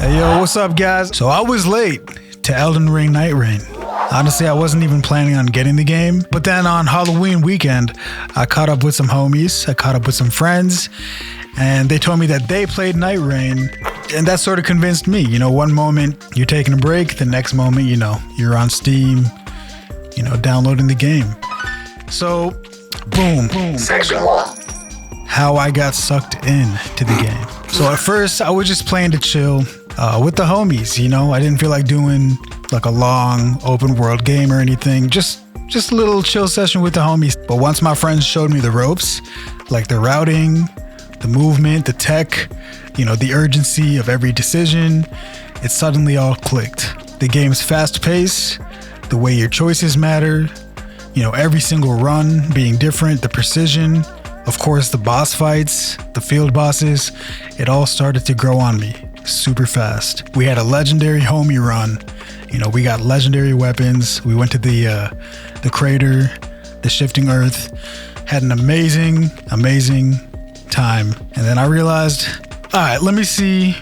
Hey yo, what's up guys? So I was late to Elden Ring Nightreign. Honestly, I wasn't even planning on getting the game, but then on Halloween weekend, I caught up with some homies, I caught up with some friends, and they told me that they played Nightreign, and that sort of convinced me. You know, one moment you're taking a break, the next moment, you know, you're on Steam, you know, downloading the game. So, boom. Section 1. How I got sucked in to the game. So at first, I was just playing to chill with the homies, you know? I didn't feel like doing like a long open world game or anything. Just a little chill session with the homies. But once my friends showed me the ropes, like the routing, the movement, the tech, you know, the urgency of every decision, it suddenly all clicked. The game's fast pace, the way your choices matter, you know, every single run being different, the precision, of course, the boss fights, the field bosses, it all started to grow on me super fast. We had a legendary homie run. You know, we got legendary weapons. We went to the crater, the shifting earth, had an amazing time. And then I realized, all right, let me see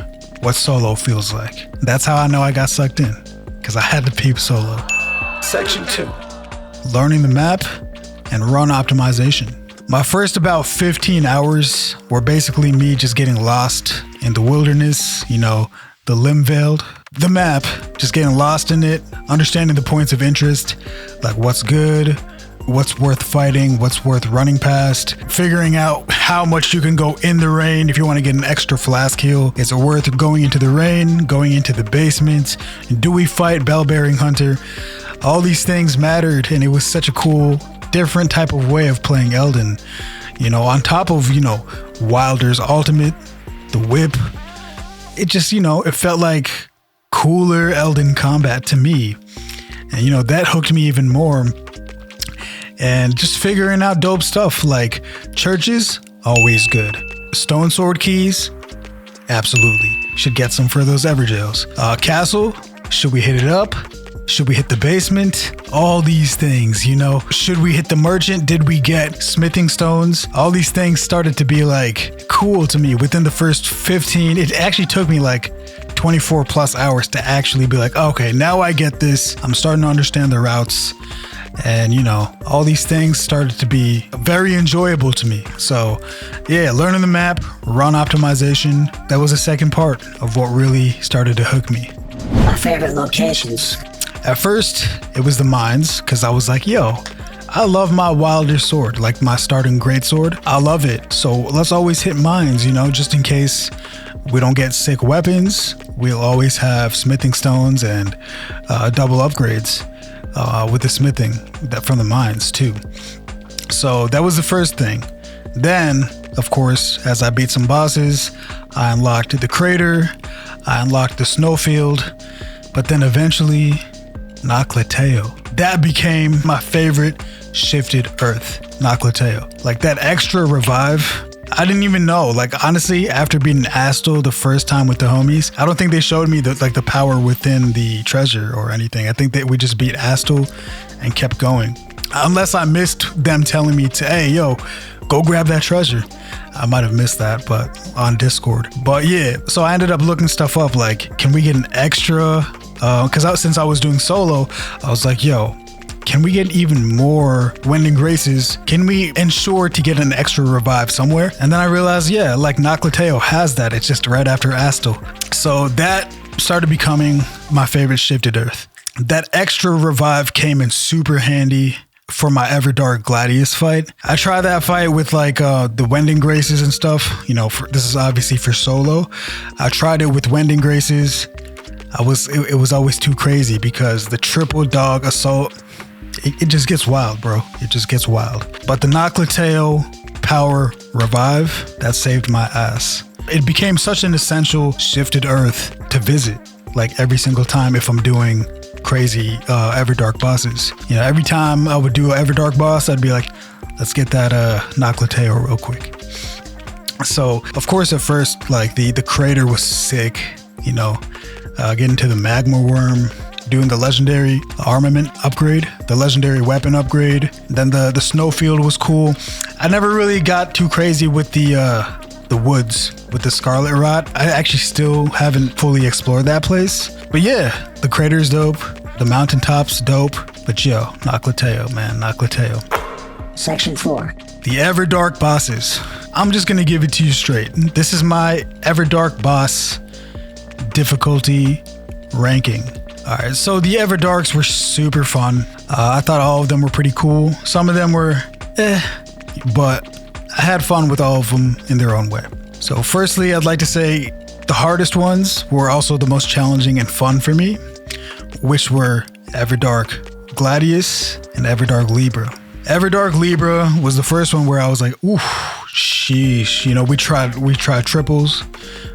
what solo feels like. That's how I know I got sucked in, because I had to peep solo. Section 2. Learning the map and run optimization. My first about 15 hours were basically me just getting lost in the wilderness, you know, the limb veiled. The map, just getting lost in it, understanding the points of interest, like what's good, what's worth fighting, what's worth running past, figuring out how much you can go in the rain if you want to get an extra flask heal. Is it worth going into the rain, going into the basement? Do we fight Bell-Bearing Hunter? All these things mattered, and it was such a cool, different type of way of playing Elden. You know, on top of, you know, Wilder's ultimate, the whip, it just, you know, it felt like cooler Elden combat to me. And, you know, that hooked me even more. And just figuring out dope stuff like churches, always good. Stone sword keys, absolutely. Should get some for those Everjails. Castle, should we hit it up? Should we hit the basement? All these things, you know. Should we hit the merchant? Did we get smithing stones? All these things started to be like cool to me within the first 15. It actually took me like 24 plus hours to actually be like, okay, now I get this. I'm starting to understand the routes. And, you know, all these things started to be very enjoyable to me. So, yeah, learning the map, run optimization, that was the second part of what really started to hook me. My favorite locations. At first, it was the mines, because I was like, yo, I love my Wilder sword, like my starting greatsword. I love it. So let's always hit mines, you know, just in case we don't get sick weapons. We'll always have smithing stones and double upgrades with the smithing from the mines too. So that was the first thing. Then, of course, as I beat some bosses, I unlocked the crater, I unlocked the snowfield, but then eventually Noklateo. That became my favorite shifted earth, Noklateo. Like that extra revive, I didn't even know. Like honestly, after beating Astel the first time with the homies, I don't think they showed me the power within the treasure or anything. I think that we just beat Astel and kept going. Unless I missed them telling me to, hey, yo, go grab that treasure. I might have missed that, but on Discord. But yeah, so I ended up looking stuff up like, can we get an extra? Because since I was doing solo, I was like, yo, can we get even more Wending Graces? Can we ensure to get an extra revive somewhere? And then I realized, yeah, like Noklateo has that. It's just right after Astel. So that started becoming my favorite shifted earth. That extra revive came in super handy for my Everdark Gladius fight. I tried that fight with like the Wending Graces and stuff. You know, this is obviously for solo. I tried it with Wending Graces. It was always too crazy because the triple dog assault, it just gets wild, bro. It just gets wild. But the Noklateo power revive, that saved my ass. It became such an essential shifted earth to visit, like every single time if I'm doing crazy Everdark bosses. You know, every time I would do an Everdark boss, I'd be like, let's get that Noklateo real quick. So, of course, at first, like the crater was sick, you know, getting to the magma worm, doing the legendary armament upgrade, the legendary weapon upgrade. Then the snowfield was cool. I never really got too crazy with the the woods with the Scarlet Rot. I actually still haven't fully explored that place. But yeah, the crater's dope. The mountaintop's dope. But yo, Noklateo, man, Noklateo. Section 4. The Everdark bosses. I'm just gonna give it to you straight. This is my Everdark boss difficulty ranking. Alright, so the Everdarks were super fun. I thought all of them were pretty cool. Some of them were but I had fun with all of them in their own way. So firstly, I'd like to say the hardest ones were also the most challenging and fun for me, which were Everdark Gladius and Everdark Libra. Everdark Libra was the first one where I was like, ooh, sheesh. You know, we tried triples,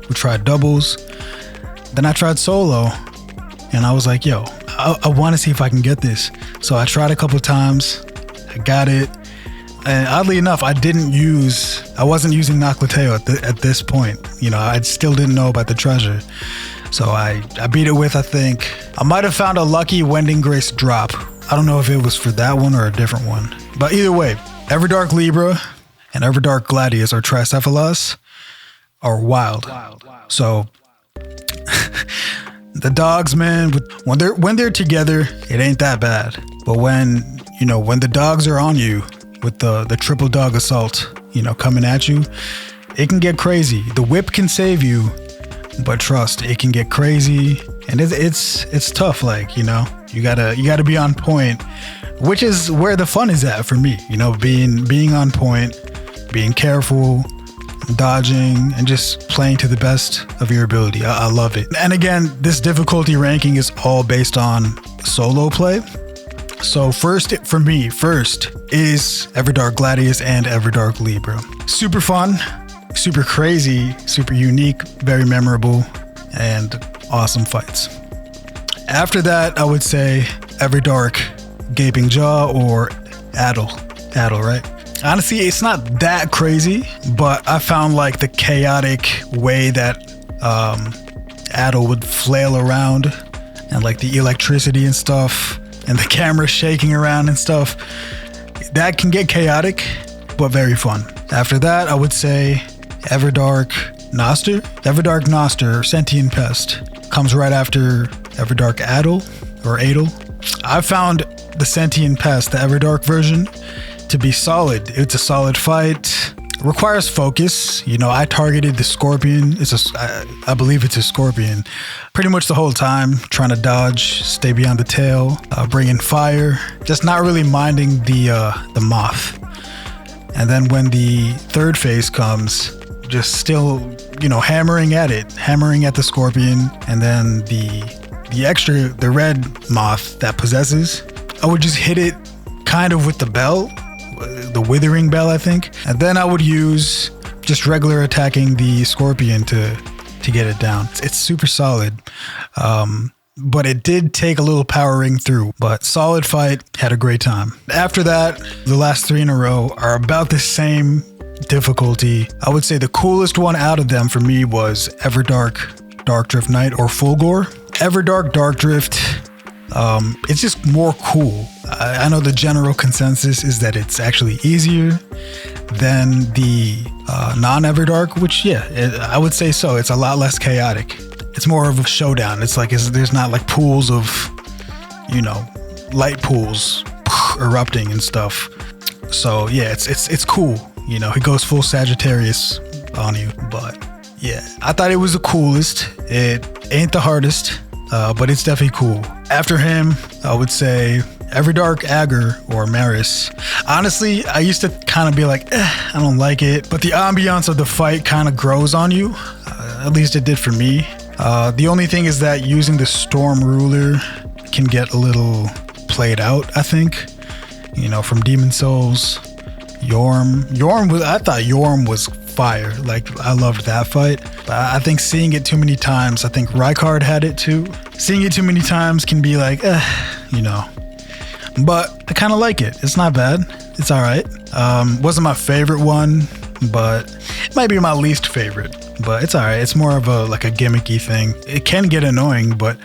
we tried doubles. Then I tried solo and I was like, yo, I want to see if I can get this. So I tried a couple of times, I got it. And oddly enough, I wasn't using Noklateo at this point. You know, I still didn't know about the treasure. So I beat it with, I think, I might have found a lucky Wending Grace drop. I don't know if it was for that one or a different one. But either way, Everdark Libra and Everdark Gladius or Tricephalus are wild. So the dogs, man, when they're together, it ain't that bad. But when the dogs are on you with the triple dog assault, coming at you, it can get crazy. The whip can save you, but trust, it can get crazy, and it's tough. Like, you gotta be on point, which is where the fun is at for me. Being on point, being careful, dodging, and just playing to the best of your ability. I love it. And again, this difficulty ranking is all based on solo play. So first is Everdark Gladius and Everdark Libra. Super fun, super crazy, super unique, very memorable, and awesome fights. After that, I would say Everdark Gaping Jaw or Addle, right? Honestly, it's not that crazy, but I found like the chaotic way that Addle would flail around and like the electricity and stuff and the camera shaking around and stuff, that can get chaotic, but very fun. After that, I would say Everdark Noster. Everdark Noster, Sentient Pest, comes right after Everdark Addle or Adel. I found the Sentient Pest, the Everdark version, to be solid. It's a solid fight. Requires focus. I targeted the scorpion. I believe it's a scorpion. Pretty much the whole time, trying to dodge, stay beyond the tail, bring in fire, just not really minding the moth. And then when the third phase comes, just still, hammering at the scorpion, and then the red moth that possesses, I would just hit it kind of with the bell, the withering bell, I think. And then I would use just regular attacking the scorpion to get it down. It's super solid. But it did take a little powering through, but solid fight, had a great time. After that, the last 3 in a row are about the same difficulty. I would say the coolest one out of them for me was Everdark Darkdrift Knight or Fulgore. Everdark Darkdrift, it's just more cool. I know the general consensus is that it's actually easier than the non-Everdark, which I would say so. It's a lot less chaotic. It's more of a showdown. It's like there's not like pools of, light pools erupting and stuff. So yeah, it's cool. He goes full Sagittarius on you. But yeah, I thought it was the coolest. It ain't the hardest, but it's definitely cool. After him, I would say Everdark Agar or Maris. Honestly, I used to kind of be like, I don't like it, but the ambiance of the fight kind of grows on you. At least it did for me. The only thing is that using the Storm Ruler can get a little played out, I think. From Demon Souls, Yorm. I thought Yorm was fire. Like, I loved that fight. But I think seeing it too many times, I think Rykard had it too. Seeing it too many times can be like, But I kind of like it. It's not bad. It's all right. Wasn't my favorite one, but it might be my least favorite. But it's all right. It's more of a gimmicky thing. It can get annoying, but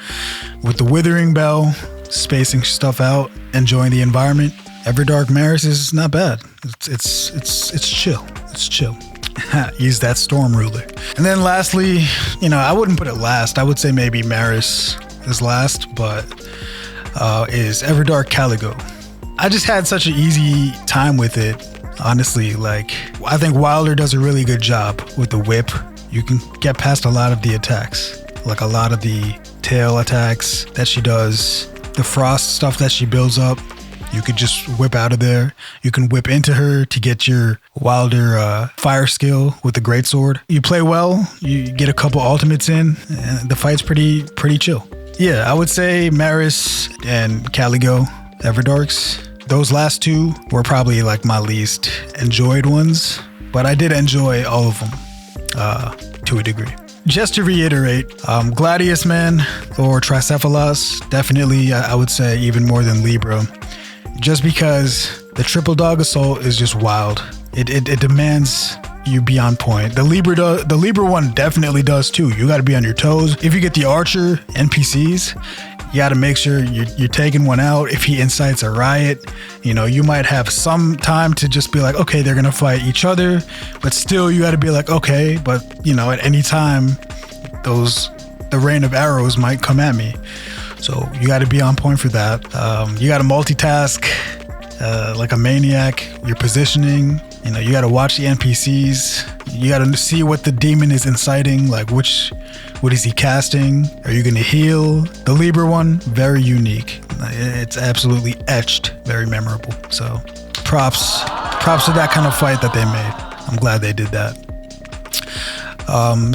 with the Withering Bell, spacing stuff out, enjoying the environment, Everdark Maris is not bad. It's chill. It's chill. use that Storm Ruler. And then lastly, you know, I wouldn't put it last. I would say maybe Maris is last, but is Everdark Caligo. I just had such an easy time with it, honestly. Like, I think Wilder does a really good job with the whip. You can get past a lot of the attacks, like a lot of the tail attacks that she does, the frost stuff that she builds up. You could just whip out of there. You can whip into her to get your Wilder fire skill with the greatsword. You play well, you get a couple ultimates in, and the fight's pretty chill. Yeah, I would say Maris and Caligo, Everdarks. Those last two were probably like my least enjoyed ones, but I did enjoy all of them to a degree. Just to reiterate, Gladius Man or Tricephalos, definitely I would say even more than Libra, just because the triple dog assault is just wild. It demands you be on point. The Libra one definitely does too. You got to be on your toes. If you get the archer NPCs, you got to make sure you're taking one out. If he incites a riot, you know, you might have some time to just be like, okay, they're going to fight each other, but still you got to be like, okay, but you know, at any time, the rain of arrows might come at me. So you got to be on point for that. You got to multitask like a maniac. Your positioning, you know, you got to watch the NPCs. You got to see what the demon is inciting, like what is he casting? Are you going to heal? The Libra one, very unique. It's absolutely etched, very memorable. So props to that kind of fight that they made. I'm glad they did that.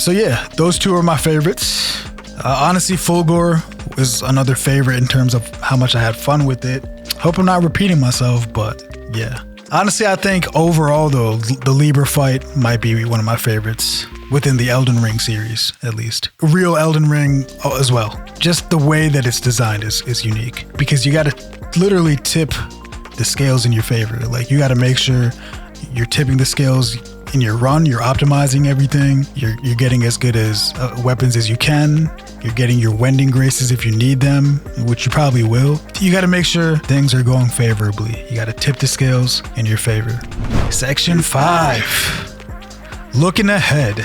So yeah, those two are my favorites. Honestly, Fulgor is another favorite in terms of how much I had fun with it. Hope I'm not repeating myself, but yeah. Honestly, I think overall though, the Libra fight might be one of my favorites within the Elden Ring series, at least. Real Elden Ring as well. Just the way that it's designed is unique, because you got to literally tip the scales in your favor. Like, you got to make sure you're tipping the scales in your run, you're optimizing everything, you're getting as good as weapons as you can, you're getting your wending graces if you need them, which you probably will. You got to make sure things are going favorably. You got to tip the scales in your favor. Section 5. Looking ahead.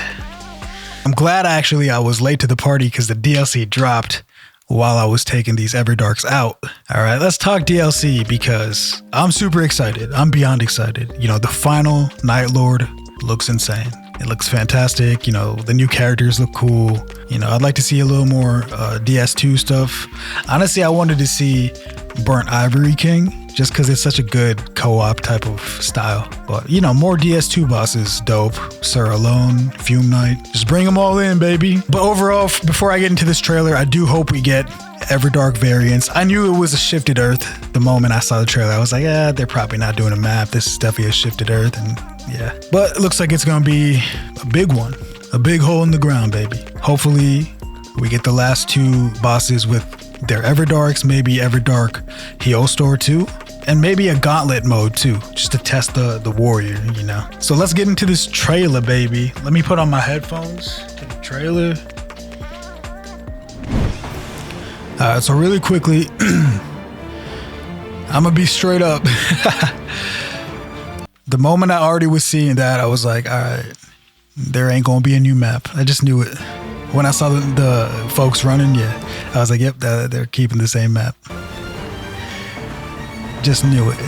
I'm glad actually I was late to the party because the DLC dropped while I was taking these Everdarks out. All right, let's talk DLC because I'm super excited. I'm beyond excited. You know, the final Night Lord looks insane. It looks fantastic. You know, the new characters look cool. You know, I'd like to see a little more DS2 stuff. Honestly, I wanted to see Burnt Ivory King just because it's such a good co-op type of style. But, you know, more DS2 bosses, dope. Sir Alone, Fume Knight. Just bring them all in, baby. But overall, before I get into this trailer, I do hope we get Everdark variants. I knew it was a shifted Earth the moment I saw the trailer. I was like, yeah, they're probably not doing a map. This is definitely a shifted Earth, and yeah. But it looks like it's gonna be a big one. A big hole in the ground, baby. Hopefully, we get the last two bosses with their Everdarks, maybe Everdark Heostor too, and maybe a gauntlet mode too, just to test the warrior, you know. So let's get into this trailer, baby. Let me put on my headphones to the trailer. So really quickly, I'm gonna be straight up. The moment I already was seeing that, I was like, all right, there ain't gonna be a new map. I just knew it. When I saw the folks running, yeah, I was like, yep, they're keeping the same map. Just knew it.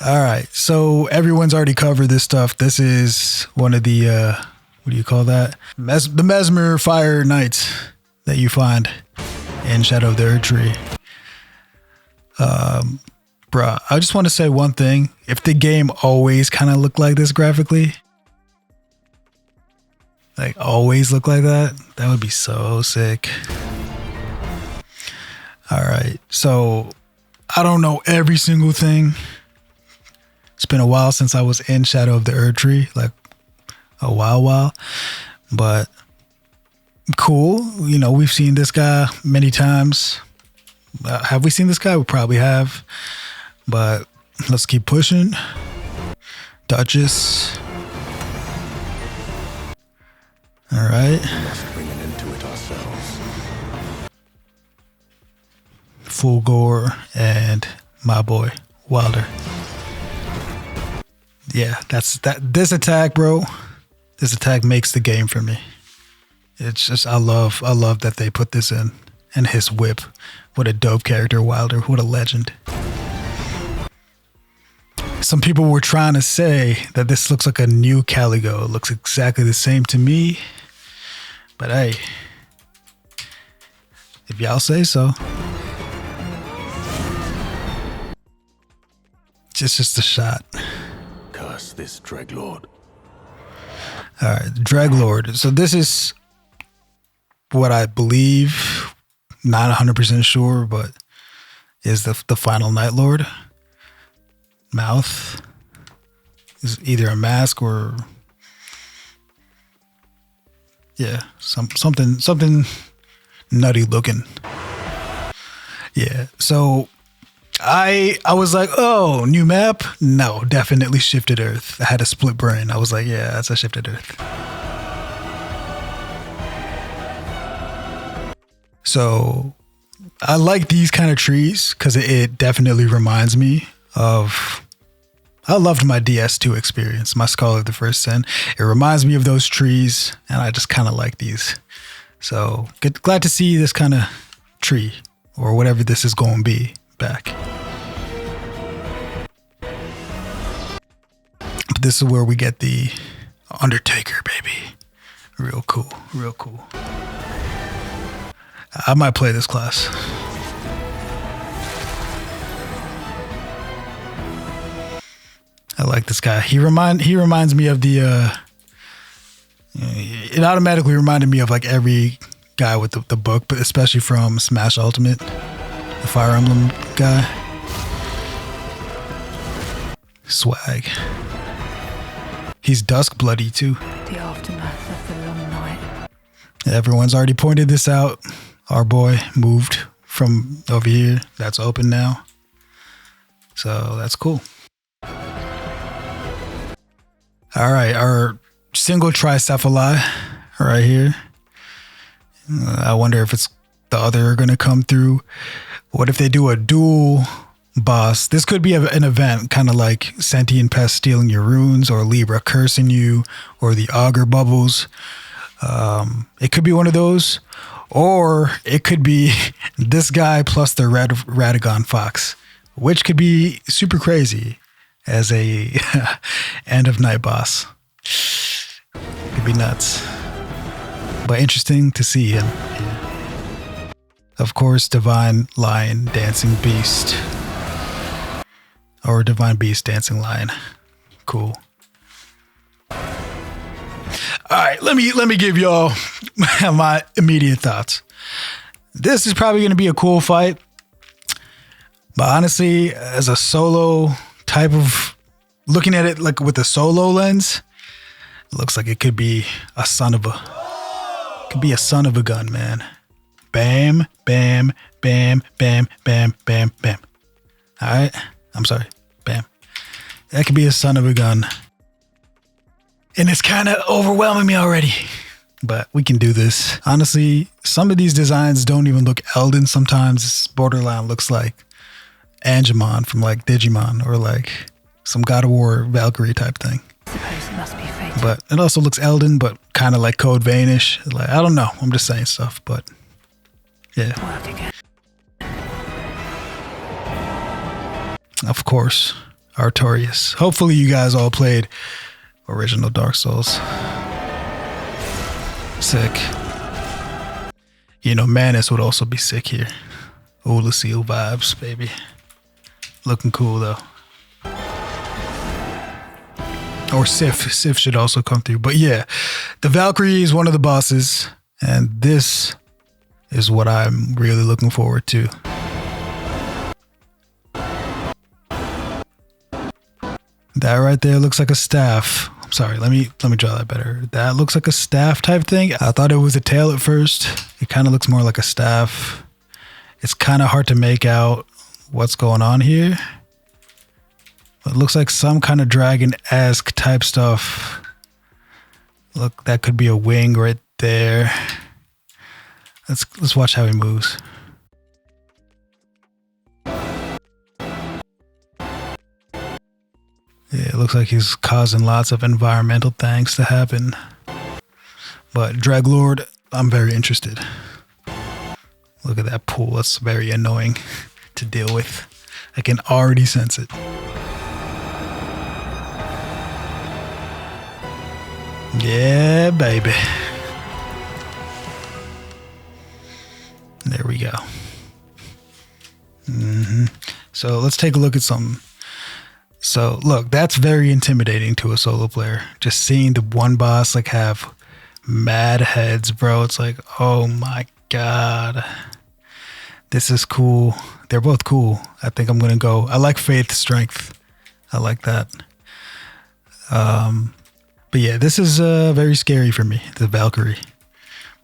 All right, so everyone's already covered this stuff. This is one of the, what do you call that? The Mesmer Fire Knights that you find in Shadow of the Erd Tree. Bruh, I just want to say one thing. If the game always kind of looked like this graphically, like always look like that, that would be so sick. All right, so I don't know every single thing. It's been a while since I was in Shadow of the Erd Tree, like a while, but cool. You know, we've seen this guy many times. Have we seen this guy? We probably have, but let's keep pushing. Duchess. All right. Bring an end to it ourselves. Fulgor and my boy Wilder. Yeah, that's that. This attack, bro. This attack makes the game for me. It's just I love that they put this in, and his whip. What a dope character, Wilder. What a legend. Some people were trying to say that this looks like a new Caligo. It looks exactly the same to me. But hey, if y'all say so. Just a shot. Curse this Dreglord. All right, Dreglord. So this is what I believe, not 100% sure, but is the final Night Lord. Mouth is either a mask or something nutty looking. Yeah. So I was like, oh, new map? No, definitely Shifted Earth. I had a split brain. I was like, yeah, that's a Shifted Earth. So I like these kind of trees because it definitely reminds me of. I loved my DS2 experience, my Scholar of the First Sin. It reminds me of those trees, and I just kind of like these. So glad to see this kind of tree or whatever this is going to be back. But this is where we get the Undertaker, baby. Real cool, real cool. I might play this class. I like this guy. He reminds me of the. It automatically reminded me of like every guy with the book, but especially from Smash Ultimate, the Fire Emblem guy. Swag. He's dusk bloody too. The aftermath of the long night. Everyone's already pointed this out. Our boy moved from over here. That's open now. So that's cool. All right, our single tricephaly right here. I wonder if it's the other going to come through. What if they do a dual boss? This could be an event, kind of like Sentient Pest stealing your runes, or Libra cursing you, or the Augur bubbles. It could be one of those, or it could be this guy plus the Radagon Fox, which could be super crazy as a end of night boss. Could be nuts, but interesting to see him. Yeah. Of course, Divine Lion Dancing Beast, or Divine Beast Dancing Lion. Cool. All right, let me give y'all my immediate thoughts. This is probably going to be a cool fight, but honestly, as a solo type of looking at it like with a solo lens, it looks like it could be a son of a gun, man. Bam, bam, bam, bam, bam, bam, bam. All right, I'm sorry, bam. That could be a son of a gun, and it's kind of overwhelming me already. But we can do this. Honestly, some of these designs don't even look Elden. Sometimes this borderline looks like Angemon from like Digimon, or like some God of War Valkyrie type thing. Suppose it must be fate. But it also looks Elden, but kind of like Code Vein-ish. Like, I don't know. I'm just saying stuff, but yeah. Work again. Of course, Artorias. Hopefully you guys all played original Dark Souls. Sick. You know, Manus would also be sick here. Lucille vibes, baby. Looking cool though. Or Sif. Sif should also come through. But yeah, the Valkyrie is one of the bosses, and this is what I'm really looking forward to. That right there looks like a staff. I'm sorry, let me draw that better. That looks like a staff type thing. I thought it was a tail at first. It kind of looks more like a staff. It's kind of hard to make out what's going on here. It looks like some kind of dragon-esque type stuff. Look, that could be a wing right there. Let's watch how he moves. Yeah, looks like he's causing lots of environmental things to happen. But Dreglord, I'm very interested. Look at that pool. That's very annoying to deal with. I can already sense it. Yeah, baby. There we go. So let's take a look at something. So look, that's very intimidating to a solo player. Just seeing the one boss like have mad heads, bro. It's like, oh my God. This is cool. They're both cool. I think I'm going to go. I like Faith Strength. I like that. But yeah, this is very scary for me, the Valkyrie.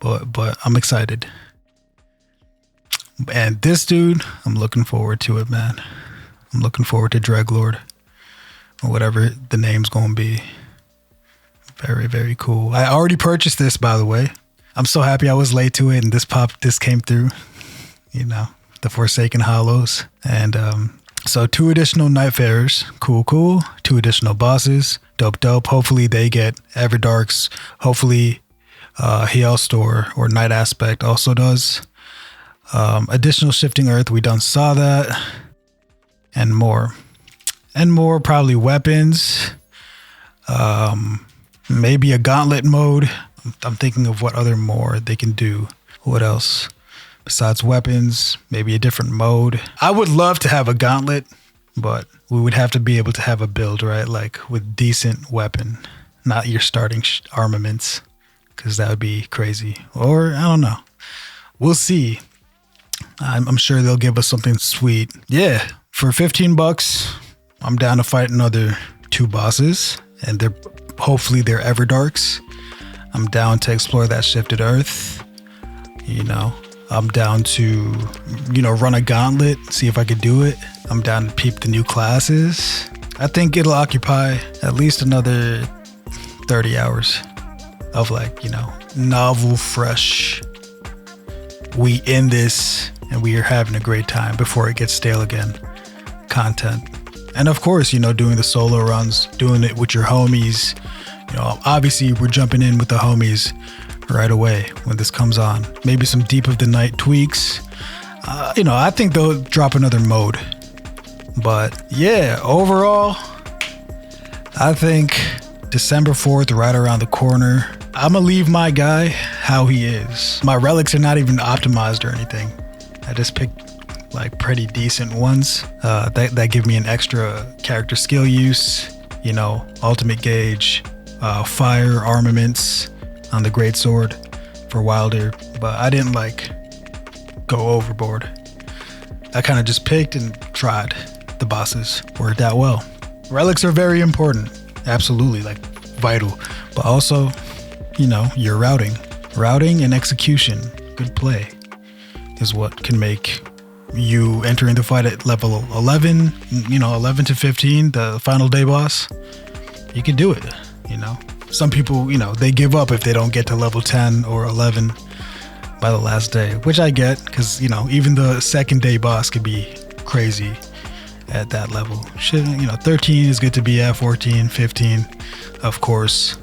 But I'm excited. And this dude, I'm looking forward to it, man. I'm looking forward to Dreglord. Or whatever the name's going to be. Very, very cool. I already purchased this, by the way. I'm so happy I was late to it and this came through. You know, the Forsaken Hollows. And so 2 additional Nightfarers. Cool, cool. 2 additional bosses. Dope, dope. Hopefully they get Everdarks. Hopefully Hailstorm or Night Aspect also does. Additional Shifting Earth. We done saw that. And more. And more, probably weapons. Maybe a gauntlet mode. I'm thinking of what other more they can do. What else? Besides weapons, maybe a different mode. I would love to have a gauntlet, but we would have to be able to have a build, right? Like with decent weapon, not your starting armaments, because that would be crazy. Or I don't know. We'll see. I'm sure they'll give us something sweet. Yeah, for $15, I'm down to fight another 2 bosses, and hopefully they're Everdarks. I'm down to explore that Shifted Earth. You know, I'm down to, run a gauntlet, see if I could do it. I'm down to peep the new classes. I think it'll occupy at least another 30 hours of novel, fresh. We in this and we are having a great time before it gets stale again. Content. And of course, doing the solo runs, doing it with your homies. Obviously we're jumping in with the homies right away when this comes on. Maybe some Deep of the Night tweaks. I think they'll drop another mode. But yeah, overall, I think December 4th, right around the corner. I'm gonna leave my guy how he is. My relics are not even optimized or anything. I just picked pretty decent ones that give me an extra character skill use, ultimate gauge, fire armaments on the greatsword for Wilder, but I didn't go overboard. I kind of just picked and tried. The bosses worked out well. Relics are very important, absolutely, vital, but also, your routing and execution, good play is what can make you entering the fight at level 11, 11 to 15, the final day boss. You can do it, Some people, they give up if they don't get to level 10 or 11 by the last day, which I get because, even the second day boss could be crazy at that level. 13 is good to be at, 14, 15, of course.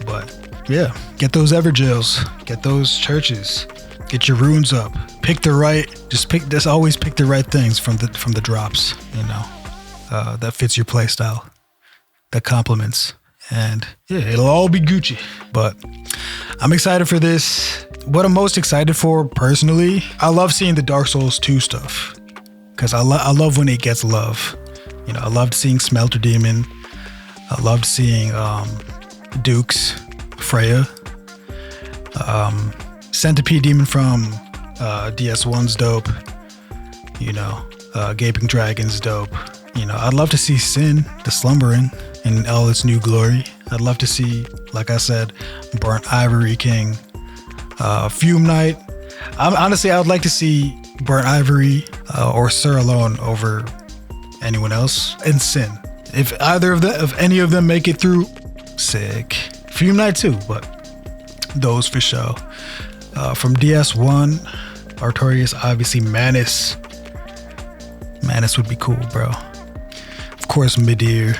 But yeah, get those Evergils, get those churches, get your runes up, always pick the right things from the drops, that fits your playstyle, that complements. And yeah, it'll all be Gucci. But I'm excited for this. What I'm most excited for personally, I love seeing the Dark Souls 2 stuff. Because I love when it gets love. I loved seeing Smelter Demon. I loved seeing Dukes, Freya. Centipede Demon from DS1's dope. Gaping Dragon's dope. I'd love to see Sin, the Slumbering, in all its new glory. I'd love to see, like I said, Burnt Ivory King, Fume Knight. Honestly, I would like to see Burnt Ivory or Sir Alone over anyone else, and Sin. If any of them make it through, sick. Fume Knight too, but those for sure. From DS1, Artorias, obviously Manus. Manus would be cool, bro. Of course, Midir.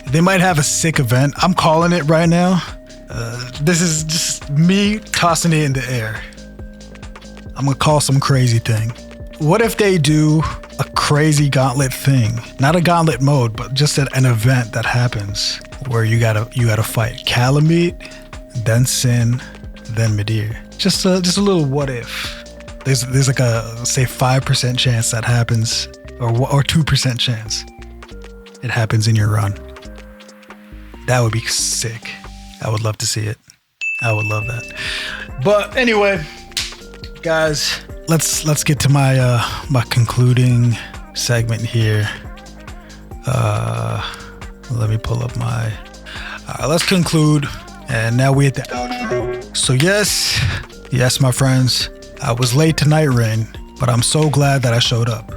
They might have a sick event. I'm calling it right now. This is just me tossing it in the air. I'm gonna call some crazy thing. What if they do a crazy gauntlet thing? Not a gauntlet mode, but just an event that happens where you gotta fight Calamite, then Sin, then Midir. Just a little what if. There's like a say 5% chance that happens, or 2% chance it happens in your run. That would be sick. I would love to see it. I would love that. But anyway, guys, let's get to my my concluding segment here. Let me pull up my. Let's conclude, and now we hit the outro. So yes, my friends, I was late to Nightreign, but I'm so glad that I showed up.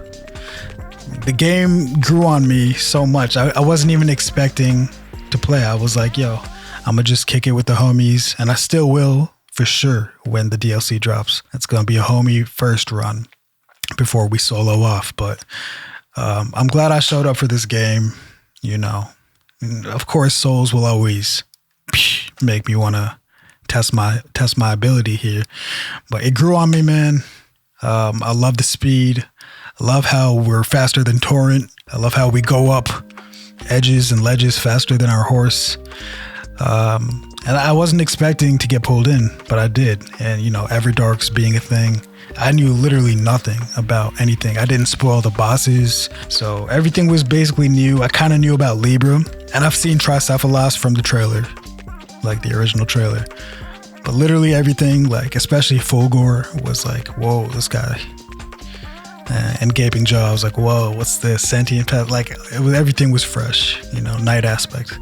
The game grew on me so much. I wasn't even expecting to play. I was like, yo, I'm gonna just kick it with the homies, and I still will for sure when the DLC drops. It's gonna be a homie first run before we solo off. But I'm glad I showed up for this game. You know, and of course, souls will always make me want to test my ability here. But it grew on me, man. I love the speed. I love how we're faster than Torrent. I love how we go up edges and ledges faster than our horse. And I wasn't expecting to get pulled in, but I did. And, you know, Everdark's being a thing. I knew literally nothing about anything. I didn't spoil the bosses. So everything was basically new. I kind of knew about Libra. And I've seen Tricephalos from the trailer, like the original trailer. But literally everything, like especially Fulgore, was like, whoa, this guy. And Gaping Jaw, I was like, whoa, what's this? Sentient Pet? Like, everything was fresh, you know, night aspect.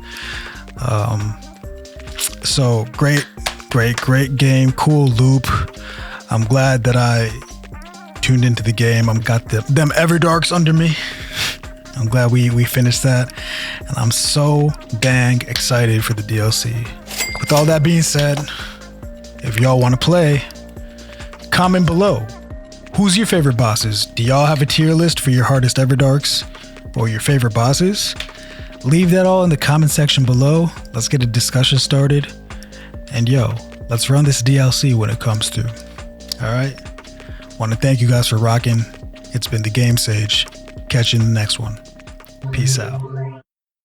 So great game, cool loop. I'm glad that I tuned into the game. I've got them Everdarks under me. I'm glad we finished that. And I'm so dang excited for the DLC. With all that being said, if y'all want to play, comment below. Who's your favorite bosses? Do y'all have a tier list for your hardest Everdarks or your favorite bosses? Leave that all in the comment section below. Let's get a discussion started. And yo, let's run this DLC when it comes through. All right. Want to thank you guys for rocking. It's been the Game Sage. Catch you in the next one. Peace out.